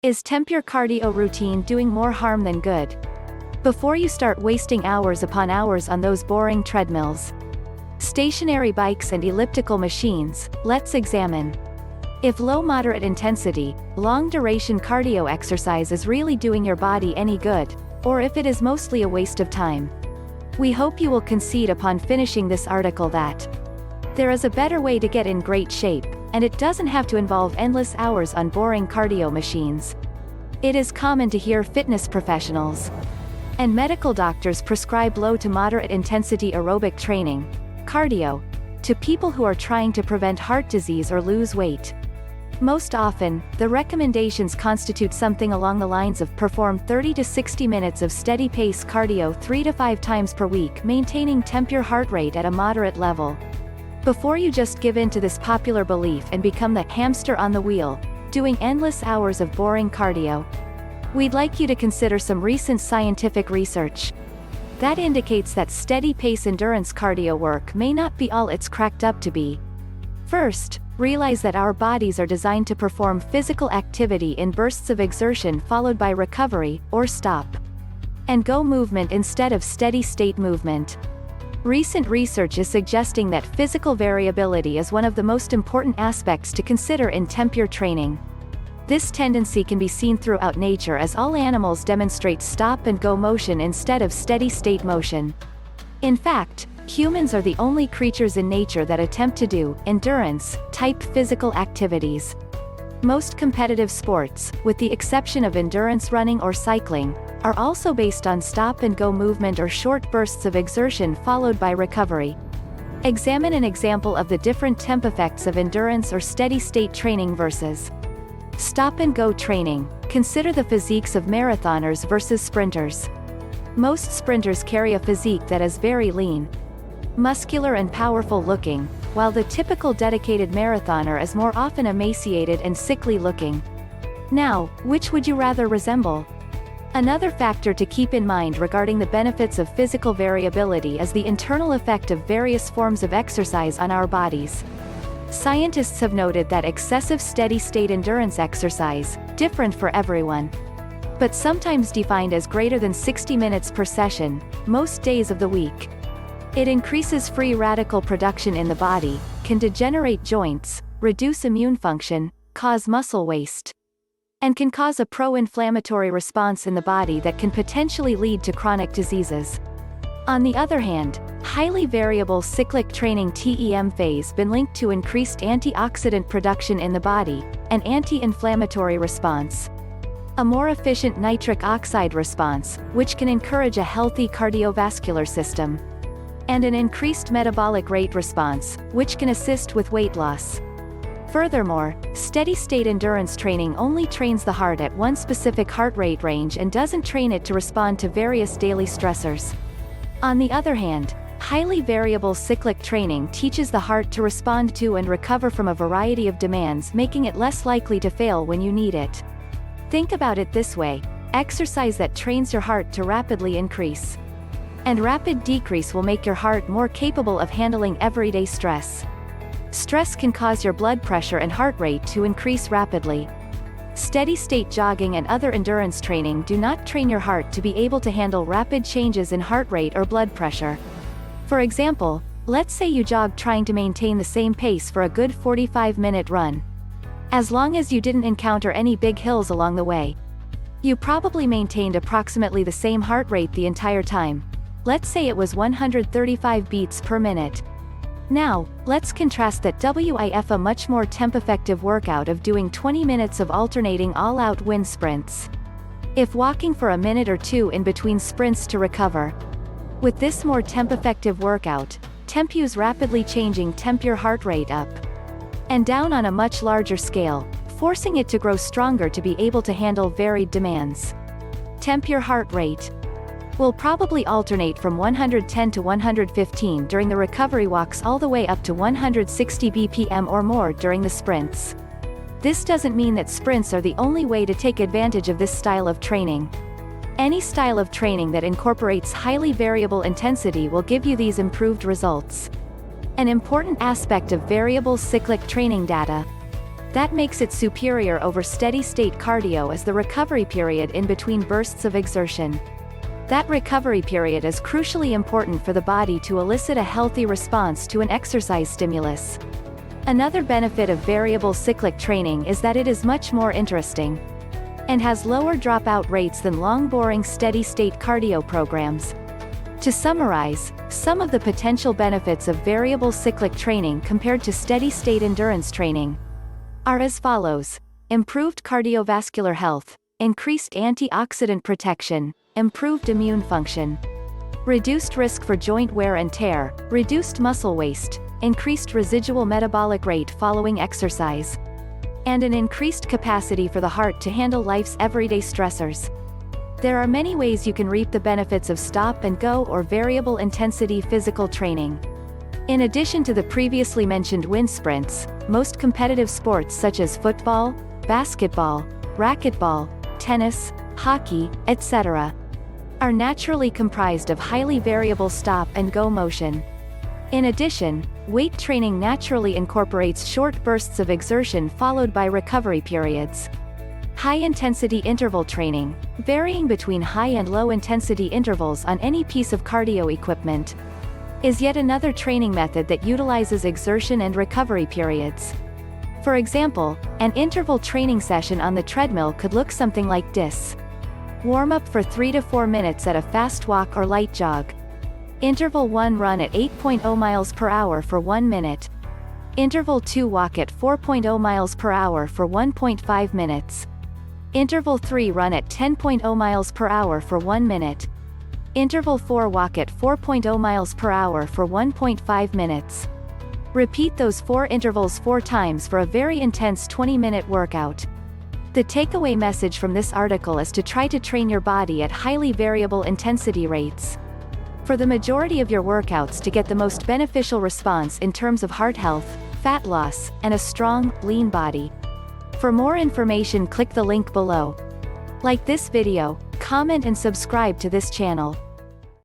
Is temp your cardio routine doing more harm than good? Before you start wasting hours upon hours on those boring treadmills, stationary bikes and elliptical machines, let's examine if low-moderate intensity, long-duration cardio exercise is really doing your body any good, or if it is mostly a waste of time. We hope you will concede upon finishing this article that there is a better way to get in great shape, and it doesn't have to involve endless hours on boring cardio machines. It is common to hear fitness professionals and medical doctors prescribe low to moderate intensity aerobic training, cardio, to people who are trying to prevent heart disease or lose weight. Most often, the recommendations constitute something along the lines of perform 30 to 60 minutes of steady-pace cardio 3 to 5 times per week, maintaining temp your heart rate at a moderate level. Before you just give in to this popular belief and become the hamster on the wheel, doing endless hours of boring cardio, we'd like you to consider some recent scientific research that indicates that steady-pace endurance cardio work may not be all it's cracked up to be. First, realize that our bodies are designed to perform physical activity in bursts of exertion followed by recovery, or stop and go movement instead of steady-state movement. Recent research is suggesting that physical variability is one of the most important aspects to consider in temp your training. This tendency can be seen throughout nature as all animals demonstrate stop-and-go motion instead of steady-state motion. In fact, humans are the only creatures in nature that attempt to do endurance-type physical activities. Most competitive sports, with the exception of endurance running or cycling, are also based on stop-and-go movement or short bursts of exertion followed by recovery. Examine an example of the different temp effects of endurance or steady-state training versus stop-and-go training. Consider the physiques of marathoners versus sprinters. Most sprinters carry a physique that is very lean, muscular and powerful looking, while the typical dedicated marathoner is more often emaciated and sickly looking. Now, which would you rather resemble? Another factor to keep in mind regarding the benefits of physical variability is the internal effect of various forms of exercise on our bodies. Scientists have noted that excessive steady-state endurance exercise, different for everyone, but sometimes defined as greater than 60 minutes per session, most days of the week. It increases free radical production in the body, can degenerate joints, reduce immune function, cause muscle waste, and can cause a pro-inflammatory response in the body that can potentially lead to chronic diseases. On the other hand, highly variable cyclic training TEM phase been linked to increased antioxidant production in the body, an anti-inflammatory response, a more efficient nitric oxide response, which can encourage a healthy cardiovascular system, and an increased metabolic rate response, which can assist with weight loss. Furthermore, steady-state endurance training only trains the heart at one specific heart rate range and doesn't train it to respond to various daily stressors. On the other hand, highly variable cyclic training teaches the heart to respond to and recover from a variety of demands, making it less likely to fail when you need it. Think about it this way: exercise that trains your heart to rapidly increase, and rapid decrease will make your heart more capable of handling everyday stress. Stress can cause your blood pressure and heart rate to increase rapidly. Steady-state jogging and other endurance training do not train your heart to be able to handle rapid changes in heart rate or blood pressure. For example, let's say you jog trying to maintain the same pace for a good 45-minute run. As long as you didn't encounter any big hills along the way, you probably maintained approximately the same heart rate the entire time. Let's say it was 135 beats per minute. Now, let's contrast that with a much more temp-effective workout of doing 20 minutes of alternating all-out wind sprints, if walking for a minute or two in between sprints to recover. With this more temp-effective workout, temp-use rapidly changing temp your heart rate up and down on a much larger scale, forcing it to grow stronger to be able to handle varied demands. Temp your heart rate will probably alternate from 110 to 115 during the recovery walks all the way up to 160 BPM or more during the sprints. This doesn't mean that sprints are the only way to take advantage of this style of training. Any style of training that incorporates highly variable intensity will give you these improved results. An important aspect of variable cyclic training data That makes it superior over steady-state cardio as the recovery period in between bursts of exertion. That recovery period is crucially important for the body to elicit a healthy response to an exercise stimulus. Another benefit of variable cyclic training is that it is much more interesting and has lower dropout rates than long boring steady-state cardio programs. To summarize, some of the potential benefits of variable cyclic training compared to steady-state endurance training are as follows: improved cardiovascular health, increased antioxidant protection, improved immune function, reduced risk for joint wear and tear, reduced muscle waste, increased residual metabolic rate following exercise, and an increased capacity for the heart to handle life's everyday stressors. There are many ways you can reap the benefits of stop-and-go or variable intensity physical training. In addition to the previously mentioned wind sprints, most competitive sports such as football, basketball, racquetball, tennis, hockey, etc., are naturally comprised of highly variable stop-and-go motion. In addition, weight training naturally incorporates short bursts of exertion followed by recovery periods. High-intensity interval training, varying between high and low-intensity intervals on any piece of cardio equipment, is yet another training method that utilizes exertion and recovery periods. For example, an interval training session on the treadmill could look something like this. Warm up for 3 to 4 minutes at a fast walk or light jog. Interval 1 run at 8.0 miles per hour for 1 minute. Interval 2 walk at 4.0 miles per hour for 1.5 minutes. Interval 3 run at 10.0 miles per hour for 1 minute. Interval 4 walk at 4.0 miles per hour for 1.5 minutes. Repeat those 4 intervals 4 times for a very intense 20-minute workout. The takeaway message from this article is to try to train your body at highly variable intensity rates for the majority of your workouts to get the most beneficial response in terms of heart health, fat loss, and a strong, lean body. For more information, click the link below. Like this video, comment and subscribe to this channel.